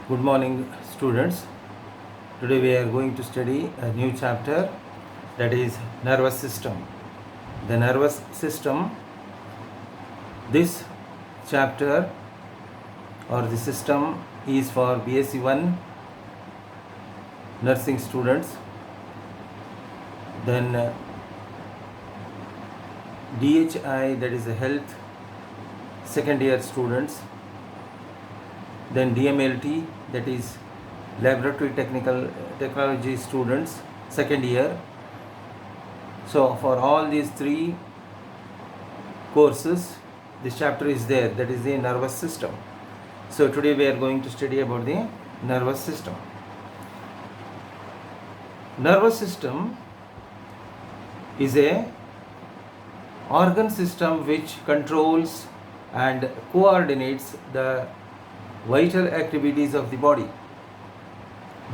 Good morning, students. Today we are going to study a new chapter, that is nervous system. The nervous system, this chapter or the system is for BSc 1 nursing students. Then DHI, that is the health second year students. Then DMLT, that is laboratory technology students, second year. So for all these three courses, this chapter is there, that is the nervous system. So today we are going to study about the nervous system. Nervous system is a organ system which controls and coordinates the vital activities of the body.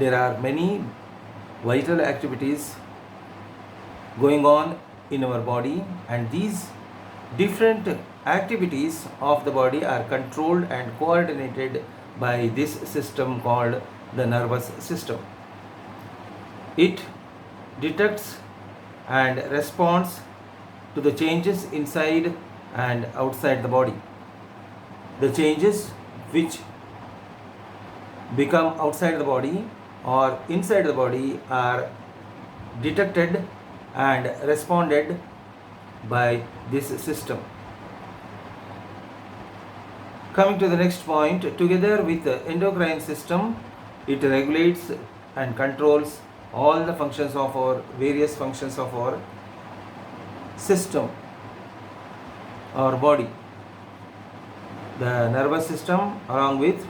There are many vital activities going on in our body, and these different activities of the body are controlled and coordinated by this system called the nervous system. It detects and responds to the changes inside and outside the body. The changes which become outside the body or inside the body are detected and responded by this system. Coming to the next point, together with the endocrine system, it regulates and controls all the functions of our various functions of our system, our body. The nervous system along with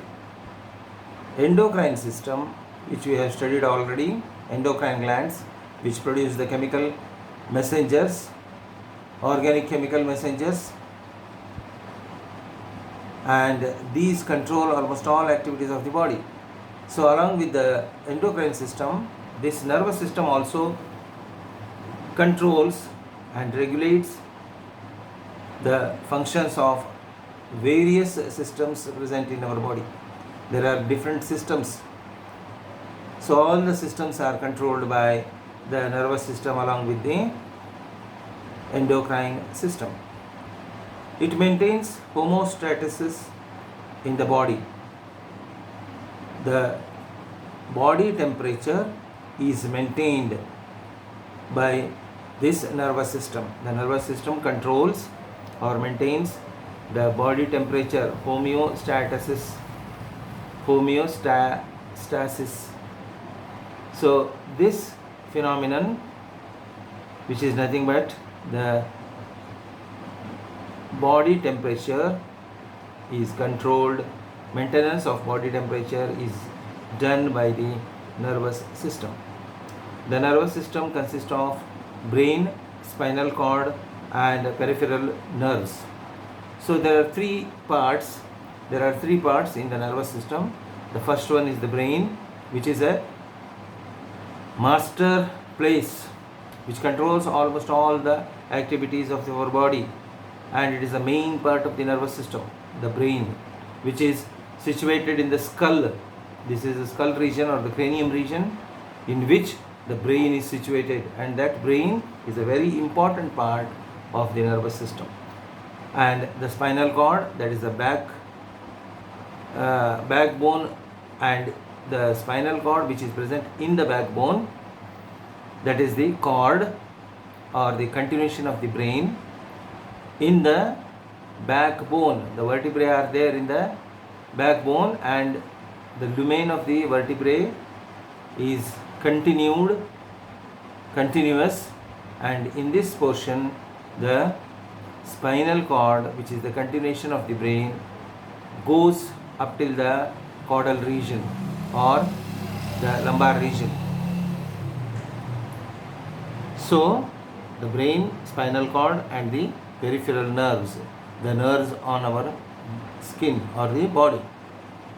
endocrine system, which we have studied already, endocrine glands which produce the chemical messengers, organic chemical messengers, and these control almost all activities of the body. So along with the endocrine system, this nervous system also controls and regulates the functions of various systems present in our body. There are different systems. So all the systems are controlled by the nervous system along with the endocrine system. It maintains homeostasis in the body. The body temperature is maintained by this nervous system. The nervous system controls or maintains the body temperature, homeostasis. So this phenomenon, which is nothing but the body temperature is controlled, maintenance of body temperature is done by the nervous system. The nervous system consists of brain, spinal cord, and peripheral nerves. So there are three parts. There are three parts in the nervous system. The first one is the brain, which is a master place which controls almost all the activities of our body, and it is the main part of the nervous system, the brain, which is situated in the skull. This is the skull region or the cranium region in which the brain is situated, and that brain is a very important part of the nervous system. And the spinal cord, that is the backbone, and the spinal cord which is present in the backbone, that is the cord or the continuation of the brain in the backbone. The vertebrae are there in the backbone, and the domain of the vertebrae is continuous, and in this portion the spinal cord, which is the continuation of the brain, goes up till the caudal region or the lumbar region. So the brain, spinal cord, and the peripheral nerves, the nerves on our skin or the body,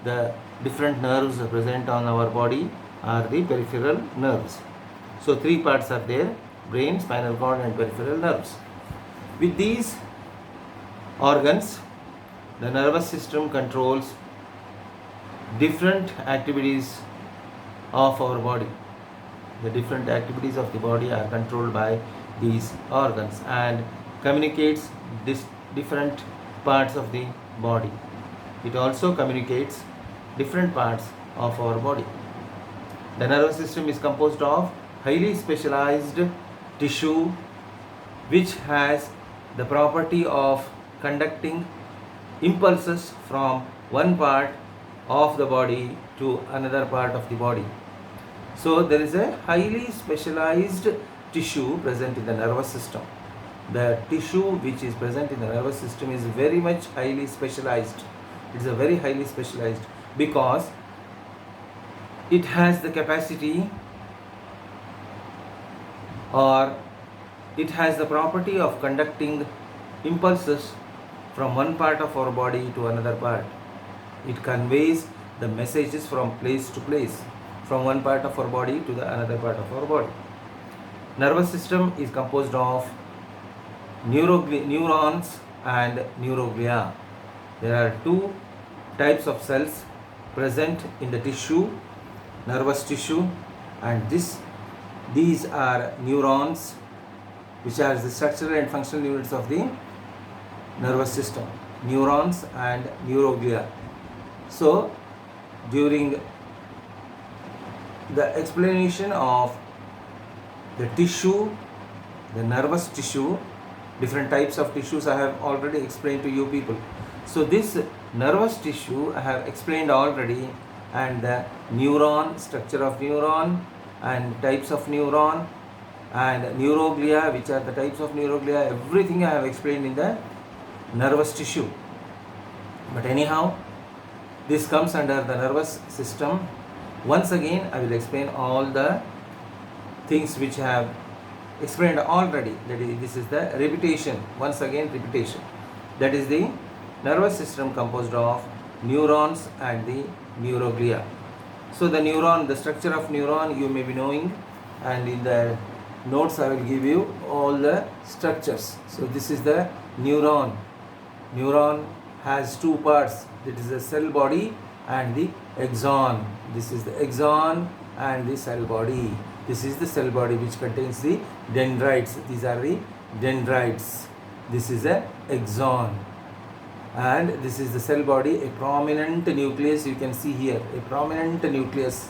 the different nerves present on our body are the peripheral nerves. So three parts are there: brain, spinal cord, and peripheral nerves. With these organs, the nervous system controls different activities of our body. The different activities of the body are controlled by these organs and communicates this different parts of the body. It also communicates different parts of our body. The nervous system is composed of highly specialized tissue which has the property of conducting impulses from one part of the body to another part of the body. So there is a highly specialized tissue present in the nervous system. The tissue which is present in the nervous system is very much highly specialized. It is a very highly specialized because it has the capacity or it has the property of conducting impulses from one part of our body to another part. It conveys the messages from place to place, from one part of our body to the another part of our body. Nervous system is composed of neurons and neuroglia. There are two types of cells present in the tissue, nervous tissue, and these are neurons, which are the structural and functional units of the nervous system, neurons and neuroglia. So during the explanation of the tissue, the nervous tissue, different types of tissues I have already explained to you people. So this nervous tissue I have explained already, and the neuron, structure of neuron and types of neuron and neuroglia, which are the types of neuroglia, everything I have explained in the nervous tissue. But anyhow, this comes under the nervous system. Once again I will explain all the things which I have explained already. This is the repetition, once again repetition. That is the nervous system composed of neurons and the neuroglia. So the neuron, the structure of neuron you may be knowing, and in the notes I will give you all the structures. So this is the neuron. Neuron has two parts, that is the cell body and the axon. This is the axon and the cell body. This is the cell body which contains the dendrites. These are the dendrites. This is the axon. And this is the cell body, a prominent nucleus you can see here, a prominent nucleus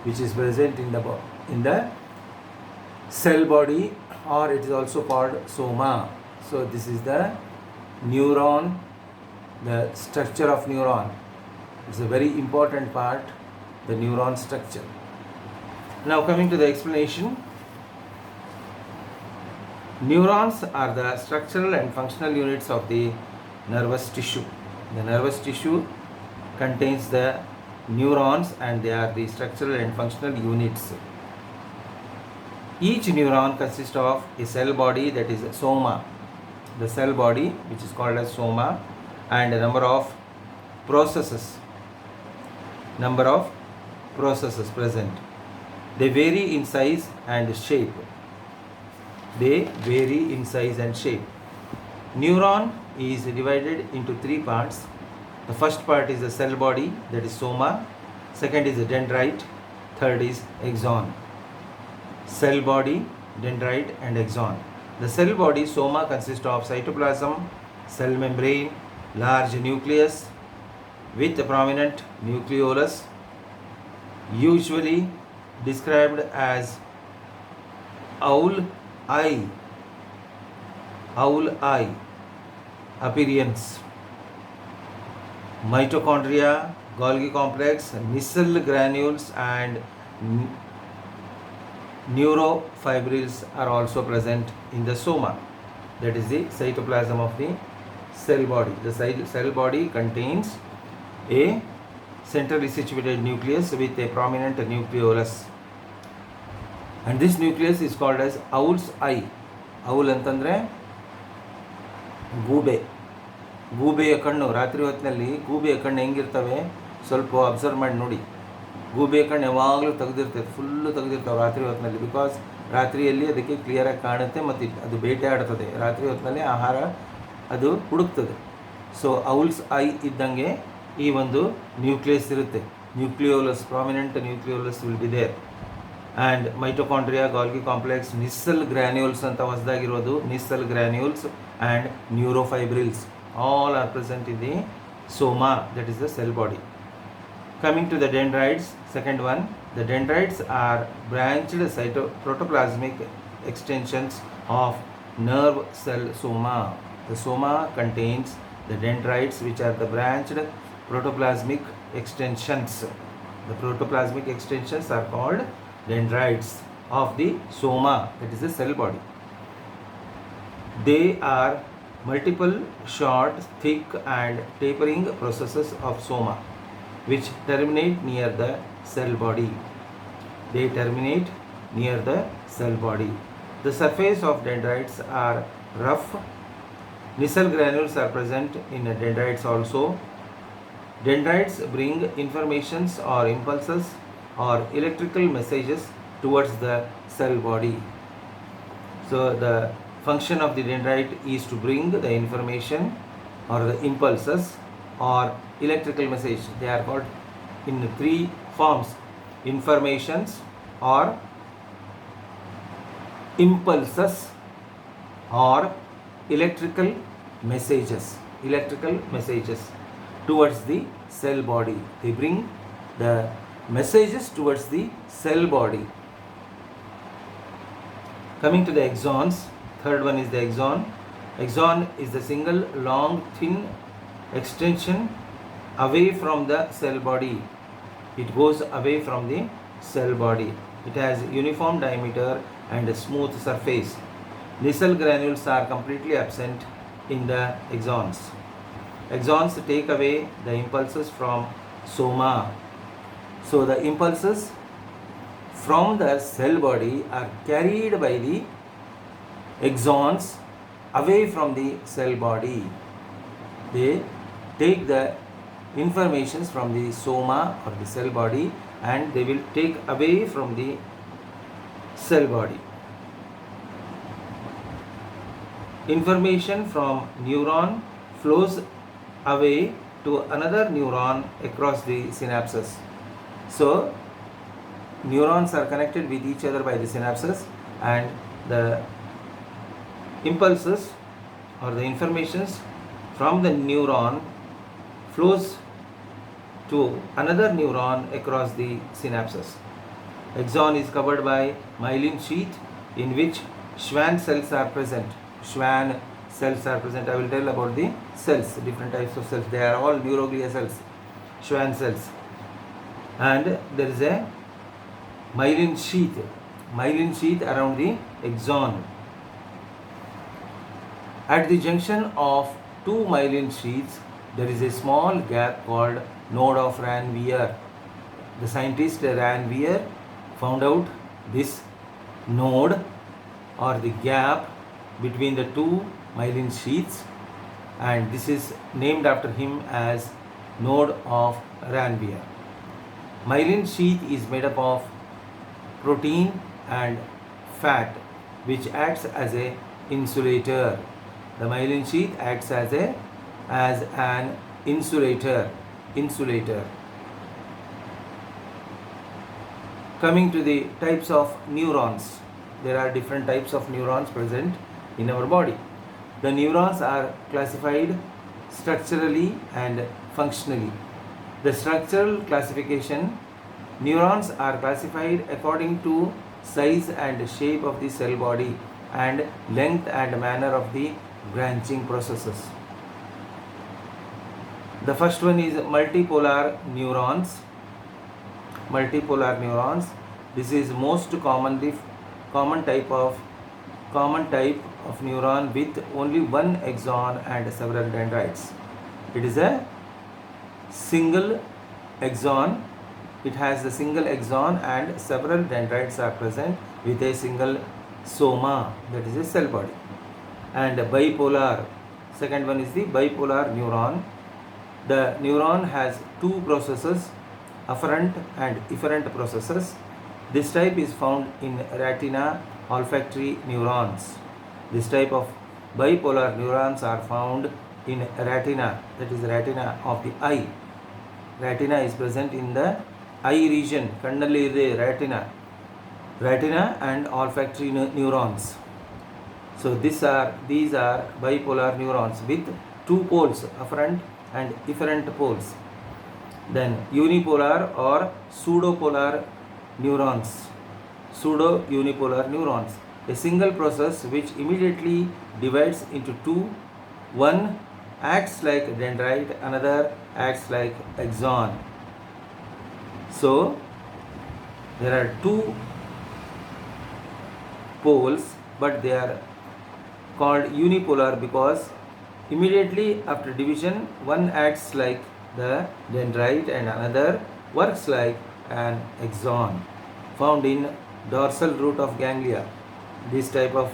which is present in the cell body, or it is also called soma. So this is the neuron, the structure of neuron. It's a very important part, the neuron structure. Now coming to the explanation. Neurons are the structural and functional units of the nervous tissue. The nervous tissue contains the neurons and they are the structural and functional units. Each neuron consists of a cell body, that is a soma, the cell body which is called as soma, and a number of processes present. They vary in size and shape. Neuron is divided into three parts. The first part is the cell body, that is soma. Second is the dendrite. Third is axon. Cell body, dendrite and axon. The cell body soma consists of cytoplasm, cell membrane, large nucleus with a prominent nucleolus, usually described as owl eye appearance. Mitochondria, Golgi complex, micelle granules and neurofibrils are also present in the soma. That is the cytoplasm of the cell body. The cell body contains a centrally situated nucleus with a prominent nucleolus, and this nucleus is called as owl's eye. Owl ಅಂತಂದರೆ ಗೂಬೆಯ ಕಣ್ಣು. ರಾತ್ರಿ ಹೊತ್ತಿನಲ್ಲಿ ಗೂಬೆಯ ಕಣ್ಣು ಹೆಂಗಿರ್ತವೆ ಸ್ವಲ್ಪ observe ಮಾಡಿ ನೋಡಿ. ಗೂಬೆಯ ಕಣ್ಣು ಯಾವಾಗಲೂ ತೆಗೆದಿರ್ತದೆ, ಫುಲ್ಲು ತೆಗೆದಿರ್ತಾವೆ ರಾತ್ರಿ ಹೊತ್ತಿನಲ್ಲಿ. ಬಿಕಾಸ್ ರಾತ್ರಿಯಲ್ಲಿ ಅದಕ್ಕೆ ಕ್ಲಿಯರಾಗಿ ಕಾಣುತ್ತೆ ಮತ್ತು ಅದು ಬೇಟೆ ಆಡ್ತದೆ. ರಾತ್ರಿ ಹೊತ್ತಿನಲ್ಲಿ ಆಹಾರ ಅದು ಹುಡುಕ್ತದೆ. ಸೊ ಔಲ್ಸ್ ಐ ಇದ್ದಂಗೆ ಈ ಒಂದು ನ್ಯೂಕ್ಲಿಯಸ್ ಇರುತ್ತೆ. nucleolus, prominent nucleolus will be there. And mitochondria, Golgi complex, Nissl granules anta ಹೊಸದಾಗಿರೋದು, Nissl granules and neurofibrils all are present in the soma, that is the cell body. Coming to the dendrites, second one, the dendrites are branched protoplasmic extensions of nerve cell soma. The soma contains the dendrites, which are the branched protoplasmic extensions. The protoplasmic extensions are called dendrites of the soma, that is the cell body. They are multiple short, thick and tapering processes of soma which terminate near the cell body. They terminate near the cell body. The surface of dendrites are rough. Nissl granules are present in dendrites also. Dendrites bring informations or impulses or electrical messages towards the cell body. So the function of the dendrite is to bring the information or the impulses or electrical message. They are called in three forms: informations or impulses or electrical messages towards the cell body. They bring the messages towards the cell body. Coming to the axons, third one is the axon. Axon is the single long thin extension away from the cell body. It goes away from the cell body. It has uniform diameter and a smooth surface. Nissl granules are completely absent in the axons. Axons take away the impulses from soma. So the impulses from the cell body are carried by the axons away from the cell body. They take the informations from the soma or the cell body and they will take away from the cell body. Information from neuron flows away to another neuron across the synapses. So neurons are connected with each other by the synapses, and the impulses or the informations from the neuron flows to another neuron across the synapses. Axon is covered by myelin sheath in which Schwann cells are present. Schwann cells are present. I will tell about the cells, different types of cells. They are all neuroglia cells, Schwann cells. And there is a myelin sheath around the axon. At the junction of two myelin sheaths, there is a small gap called node of Ranvier. The scientist Ranvier found out this node or the gap between the two myelin sheaths, and this is named after him as node of Ranvier. Myelin sheath is made up of protein and fat which acts as a insulator. The myelin sheath acts as an insulator. Coming to the types of neurons, there are different types of neurons present in our body. The neurons are classified structurally and functionally. The structural classification: neurons are classified according to size and shape of the cell body and length and manner of the branching processes. The first one is multipolar neurons. This is most common type of neuron with only one axon and several dendrites. It is a single axon. It has a single axon and several dendrites are present with a single soma, that is a cell body. And bipolar, second one is the bipolar neuron. The neuron has two processes, afferent and efferent processes. This type is found in retina olfactory neurons. This type of bipolar neurons are found in retina, that is retina of the eye. retina is present in the eye region. Kannalli ide retina and olfactory neurons. So these are bipolar neurons with two poles, afferent and efferent poles. Then unipolar or pseudopolar neurons. Pseudo-unipolar neurons, a single process which immediately divides into two. One acts like dendrite, another acts like axon. So there are two poles, but they are called unipolar because immediately after division, one acts like the dendrite and another works like an axon, found in dorsal root of ganglia. This type of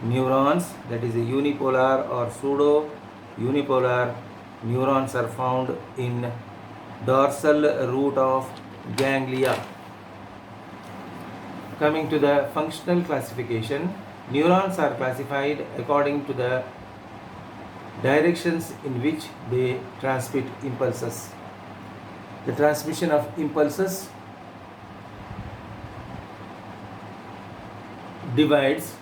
neurons, that is a unipolar or pseudo unipolar neurons, are found in dorsal root of ganglia. Coming to the functional classification, neurons are classified according to the directions in which they transmit impulses. The transmission of impulses divides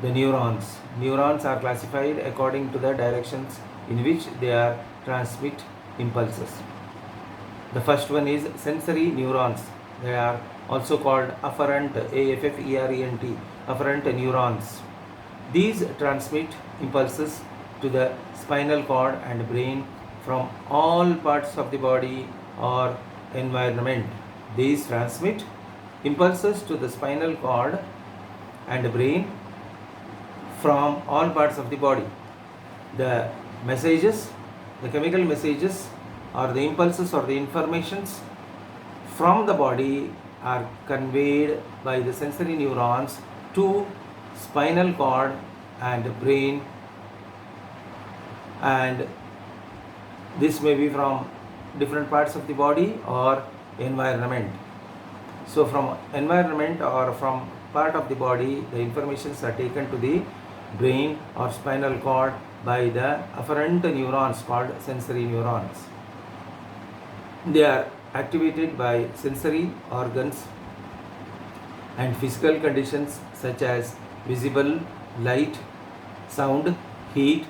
the neurons. Neurons are classified according to the directions in which they are transmit impulses. The first one is sensory neurons. They are also called afferent, afferent, afferent neurons. These transmit impulses to the spinal cord and brain from all parts of the body or environment. These transmit impulses to the spinal cord and brain from all parts of the body. The messages, the chemical messages, or the impulses or the informations from the body are conveyed by the sensory neurons to spinal cord and brain, and this may be from different parts of the body or environment. So from environment or from part of the body, the informations are taken to the brain or spinal cord by the afferent neurons called sensory neurons. They are activated by sensory organs and physical conditions such as visible light, sound, heat,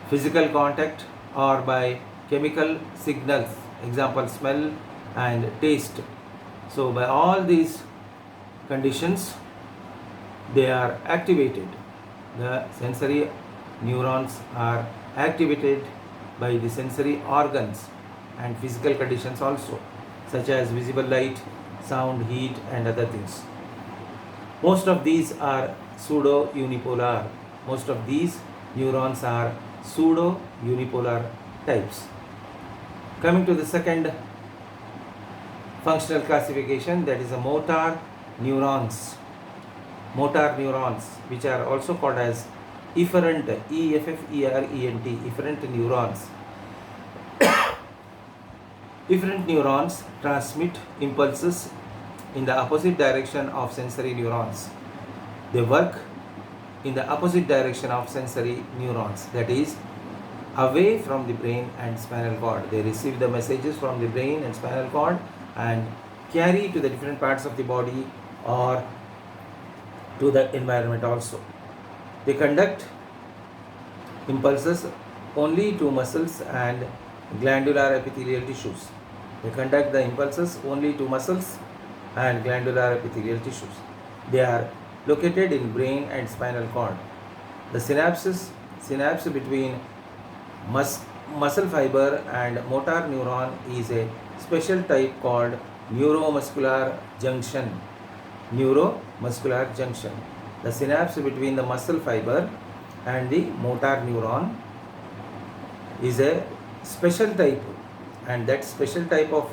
physical contact, or by chemical signals, example smell and taste. So by all these conditions, they are activated. The sensory neurons are activated by the sensory organs and physical conditions also, such as visible light, sound, heat, and other things. Most of these are pseudo-unipolar. Most of these neurons are pseudo-unipolar types. Coming to the second functional classification, that is a motor neurons. Motor neurons, which are also called as efferent, efferent, efferent neurons. Efferent neurons transmit impulses in the opposite direction of sensory neurons. They work in the opposite direction of sensory neurons, that is, away from the brain and spinal cord. They receive the messages from the brain and spinal cord and carry to the different parts of the body or to the environment also. They conduct impulses only to muscles and glandular epithelial tissues. They conduct the impulses only to muscles and glandular epithelial tissues. They are located in brain and spinal cord. The synapse between muscle fiber and motor neuron is a special type called neuromuscular junction. Neuromuscular junction. The synapse between the muscle fiber and the motor neuron is a special type, and that special type of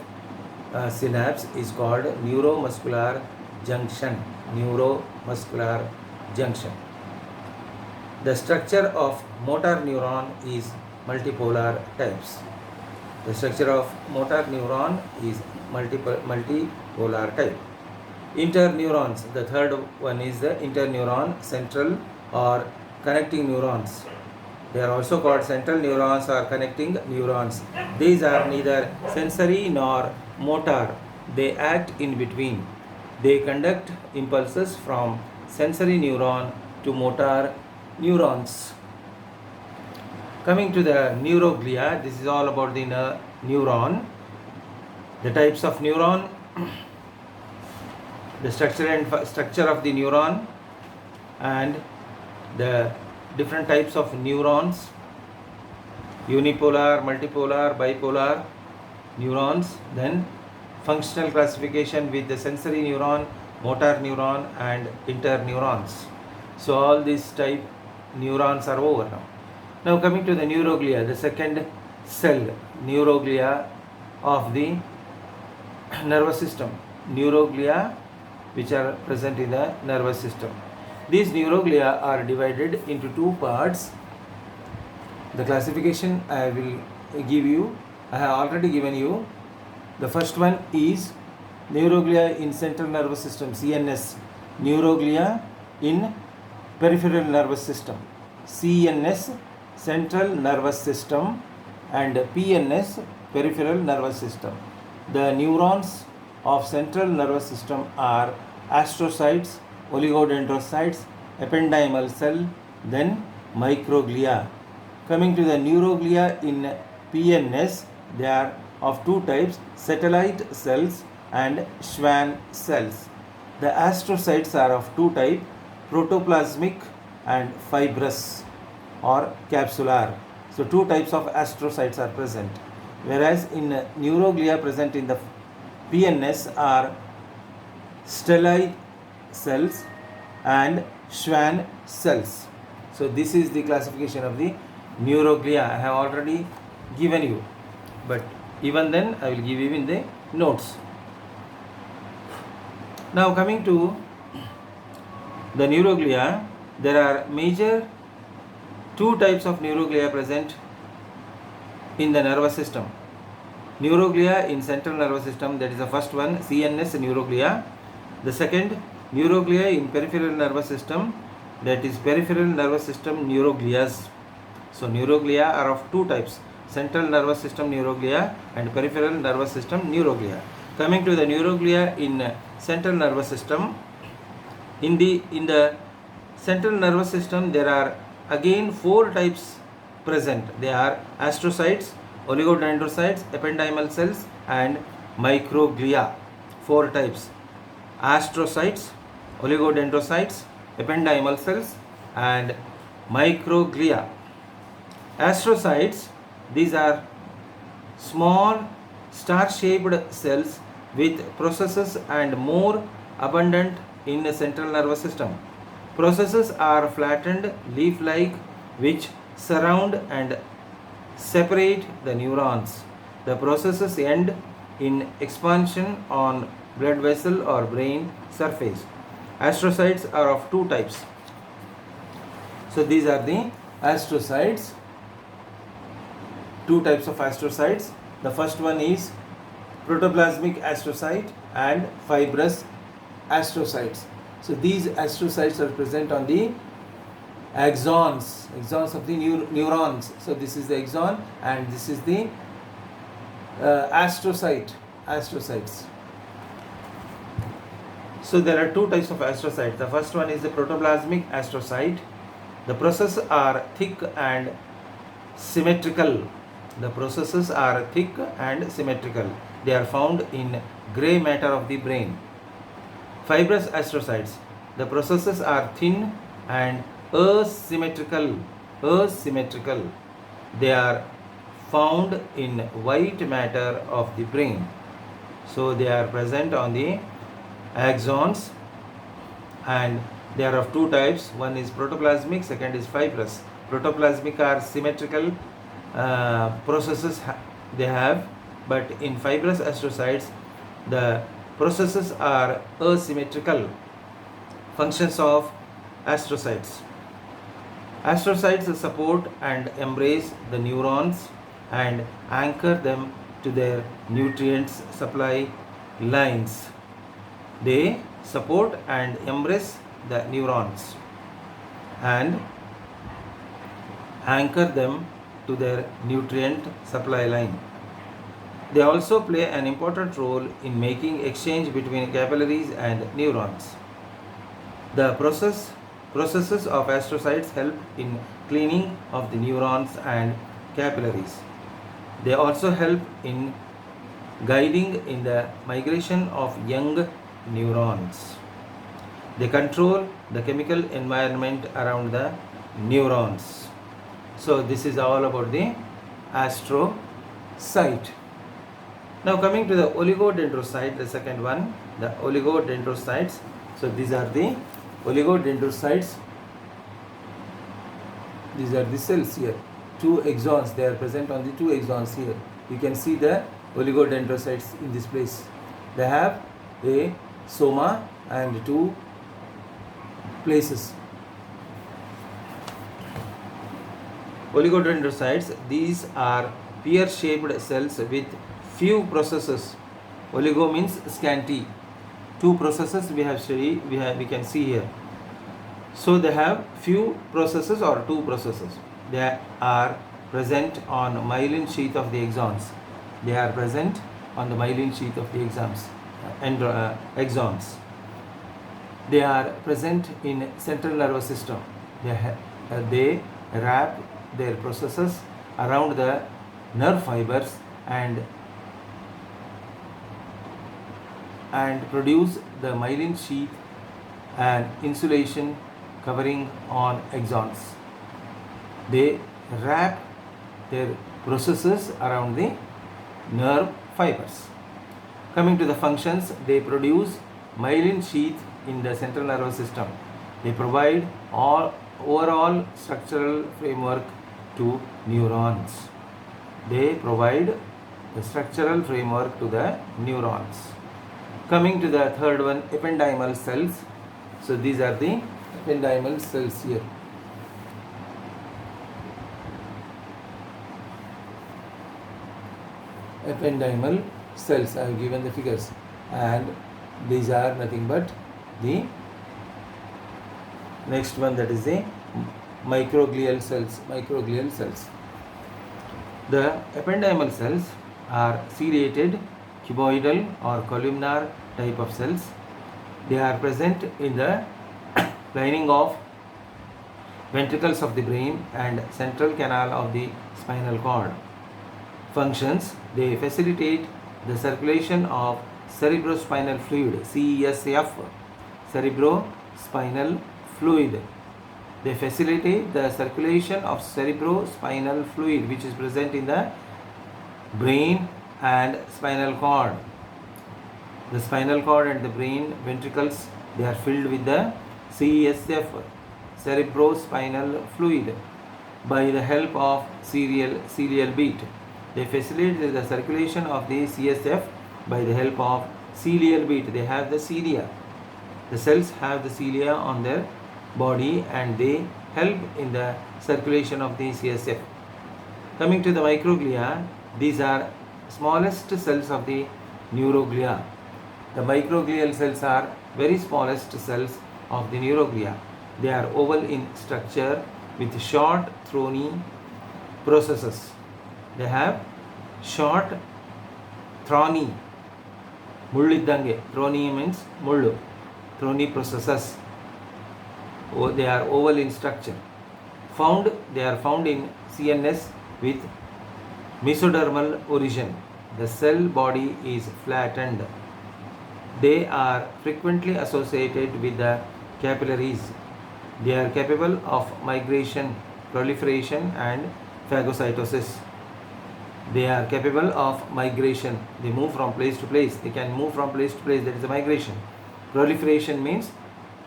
synapse is called neuromuscular junction. Neuromuscular junction. The structure of motor neuron is multipolar types. The structure of motor neuron is multipolar type. Interneurons. The third one is the interneuron, central or connecting neurons. They are also called central neurons or connecting neurons. These are neither sensory nor motor. They act in between. They conduct impulses from sensory neuron to motor neurons. Coming to the neuroglia, this is all about the neuron. The types of neuron, the structure of the neuron, and the different types of neurons, unipolar, multipolar, bipolar neurons, then functional classification with the sensory neuron, motor neuron, and interneurons. So all these type neurons are over now. Now coming to the neuroglia, the second cell, neuroglia of the nervous system. Neuroglia which are present in the nervous system. These neuroglia are divided into two parts. The classification I will give you, I have already given you. The first one is neuroglia in central nervous system, CNS. Neuroglia in peripheral nervous system, CNS, central nervous system, and PNS, peripheral nervous system. The neurons of central nervous system are astrocytes, oligodendrocytes, ependymal cell, then microglia. Coming to the neuroglia in PNS, they are of two types, satellite cells and Schwann cells. The astrocytes are of two types, protoplasmic and fibrous or capsular. So two types of astrocytes are present. Whereas in neuroglia present in the PNS are stellate cells and Schwann cells. So this is the classification of the neuroglia. I have already given you, but even then I will give you in the notes. Now coming to the neuroglia, there are major two types of neuroglia present in the nervous system. Neuroglia in central nervous system, that is the first one, CNS neuroglia. The second, neuroglia in peripheral nervous system, that is peripheral nervous system neuroglias. So neuroglia are of two types, central nervous system neuroglia and peripheral nervous system neuroglia. Coming to the neuroglia in central nervous system, in the central nervous system there are again four types present. They are astrocytes, oligodendrocytes, ependymal cells, and microglia. Four types: astrocytes, oligodendrocytes, ependymal cells, and microglia. Astrocytes, these are small star-shaped cells with processes and more abundant in the central nervous system. Processes are flattened leaf-like which surround and separate the neurons. The processes end in expansion on blood vessel or brain surface. Astrocytes are of two types. So these are the astrocytes. Two types of astrocytes. The first one is protoplasmic astrocyte and fibrous astrocytes. So these astrocytes are present on the axons of the neurons. So this is the axon and this is the astrocytes. So there are two types of astrocytes. The first one is the protoplasmic astrocyte. The processes are thick and symmetrical. They are found in gray matter of the brain. Fibrous astrocytes. The processes are thin and asymmetrical. They are found in white matter of the brain. So they are present on the axons and they are of two types. One is protoplasmic, second is fibrous. Protoplasmic are symmetrical processes they have, but in fibrous astrocytes the processes are asymmetrical. Functions of astrocytes. Astrocytes support and embrace the neurons and anchor them to their nutrients supply lines. They support and embrace the neurons and anchor them to their nutrient supply line. They also play an important role in making exchange between capillaries and neurons. The processes of astrocytes help in cleaning of the neurons and capillaries. They also help in guiding in the migration of young neurons. They control the chemical environment around the neurons. So this is all about the astrocyte. Now coming to the oligodendrocyte, the second one, the oligodendrocytes. So these are the oligodendrocytes. These are the cells here. 2 axons, they are present on the 2 axons here. You can see the oligodendrocytes in this place. They have a soma and 2 places. Oligodendrocytes, these are pear-shaped cells with few processes. Oligo means scanty. 2 processes we have studied, we can see here. So they have few processes or 2 processes. They are present on myelin sheath of the axons. They are present on the myelin sheath of the axons. They are present in central nervous system. They wrap their processes around the nerve fibers and produce the myelin sheath and insulation covering on axons. They wrap their processes around the nerve fibers. Coming to the functions, they produce myelin sheath in the central nervous system. They provide overall structural framework to neurons. They provide the structural framework to the neurons. Coming to the third one, ependymal cells. So these are the ependymal cells here. Ependymal cells, I have given the figures, and these are nothing but the next one, that is the microglial cells. The ependymal cells are seriated, cuboidal or columnar type of cells. They are present in the lining of ventricles of the brain and central canal of the spinal cord. Functions: they facilitate the circulation of cerebrospinal fluid, CSF, cerebrospinal fluid. They facilitate the circulation of cerebrospinal fluid which is present in the brain and spinal cord. The spinal cord and the brain ventricles, they are filled with the CSF, cerebrospinal fluid, by the help of ciliary bead. They facilitate the circulation of the CSF by the help of ciliary bead. They have the cilia. The cells have the cilia on their body and they help in the circulation of the CSF. Coming to the microglia, these are smallest cells of the neuroglia. The microglial cells are very smallest cells of the neuroglia. They are oval in structure with short thorny processes. They have short thorny, mulliddange. Thorny means mullu. Thorny processes. They are oval in structure. They are found in CNS with mesodermal origin. The cell body is flattened. They are frequently associated with the capillaries. They are capable of migration, proliferation and phagocytosis. They are capable of migration. They move from place to place. They can move from place to place. That is the migration. Proliferation means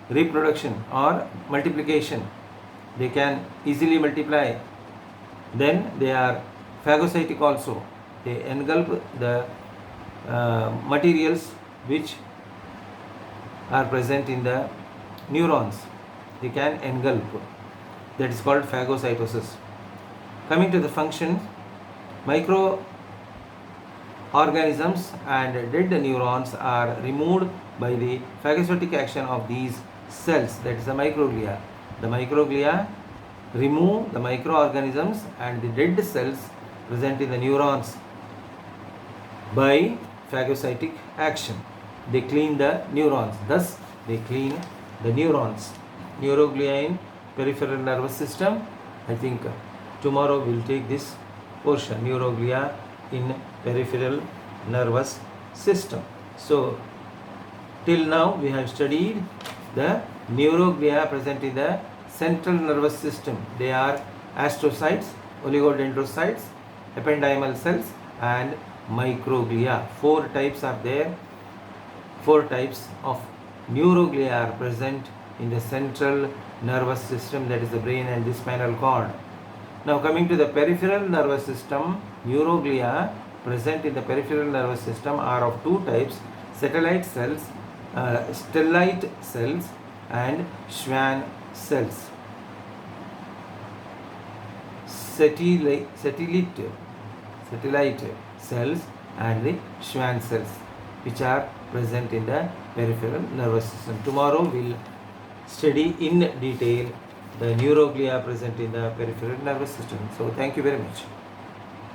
reproduction or multiplication. They can easily multiply. Then they are phagocytic also. They engulf the materials which are present in the neurons. They can engulf. That is called phagocytosis. Coming to the function, microorganisms and dead neurons are removed by the phagocytic action of these cells. That is the microglia. The microglia remove the microorganisms and the dead cells present in the neurons by phagocytic action. They clean the neurons. Thus, they clean the neurons. Neuroglia in peripheral nervous system. I think tomorrow we'll take this portion. Neuroglia in peripheral nervous system. So, till now we have studied the neuroglia present in the central nervous system. They are astrocytes, oligodendrocytes, ependymal cells and microglia. 4 types are there. 4 types of neuroglia are present in the central nervous system, that is the brain and the spinal cord. Now coming to the peripheral nervous system, neuroglia present in the peripheral nervous system are of 2 types: stellate cells and Schwann cells. Satellite cells and the Schwann cells, which are present in the peripheral nervous system. Tomorrow we'll study in detail the neuroglia present in the peripheral nervous system. So thank you very much.